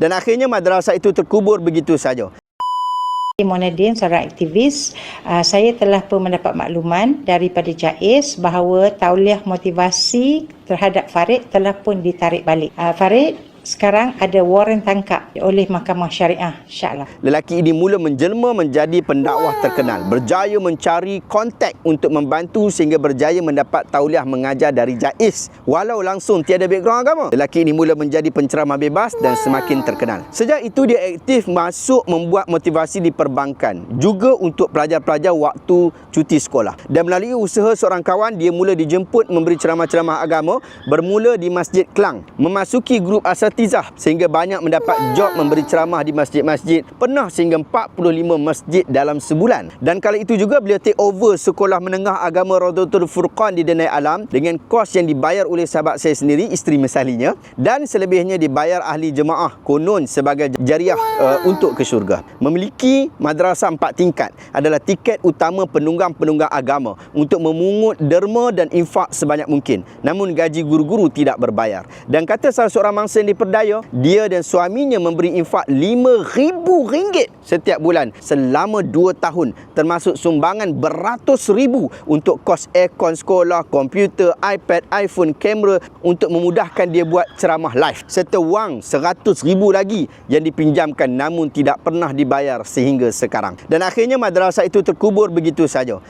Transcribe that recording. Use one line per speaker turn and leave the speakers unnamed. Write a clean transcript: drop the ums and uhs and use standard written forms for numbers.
Dan akhirnya madrasah itu terkubur begitu saja.
Monadin, seorang aktivis, saya telah pun mendapat makluman daripada JAIS bahawa tauliah motivasi terhadap Farid telah pun ditarik balik. Farid sekarang ada waran tangkap oleh Mahkamah Syariah, insya-Allah.
Lelaki ini mula menjelma menjadi pendakwah terkenal, berjaya mencari kontak untuk membantu sehingga berjaya mendapat tauliah mengajar dari JAIS walau langsung tiada background agama. Lelaki ini mula menjadi penceramah bebas dan semakin terkenal. Sejak itu dia aktif masuk membuat motivasi di perbankan, juga untuk pelajar-pelajar waktu cuti sekolah. Dan melalui usaha seorang kawan, dia mula dijemput memberi ceramah-ceramah agama, bermula di Masjid Klang, memasuki grup asatizah sehingga banyak mendapat job memberi ceramah di masjid-masjid, pernah sehingga 45 masjid dalam sebulan. Dan kala itu juga beliau take over sekolah menengah agama Raudatul Furqan di Denai Alam dengan kos yang dibayar oleh sahabat saya sendiri, isteri mesalinya, dan selebihnya dibayar ahli jemaah konon sebagai jariah untuk ke syurga. Memiliki madrasah 4 tingkat, adalah tiket utama penunggang-penunggang agama untuk memungut derma dan infak sebanyak mungkin. Namun gaji guru-guru tidak berbayar. Dan kata salah seorang mangsa yang diperdaya, dia dan suaminya memberi infak RM5,000 setiap bulan selama 2 tahun, termasuk sumbangan beratus ribu untuk kos aircon sekolah, komputer, iPad, iPhone, kamera untuk memudahkan dia buat ceramah live, serta wang RM100,000 lagi yang dipinjamkan namun tidak pernah dibayar sehingga sekarang. Dan akhirnya madrasah itu terkubur begitu saja.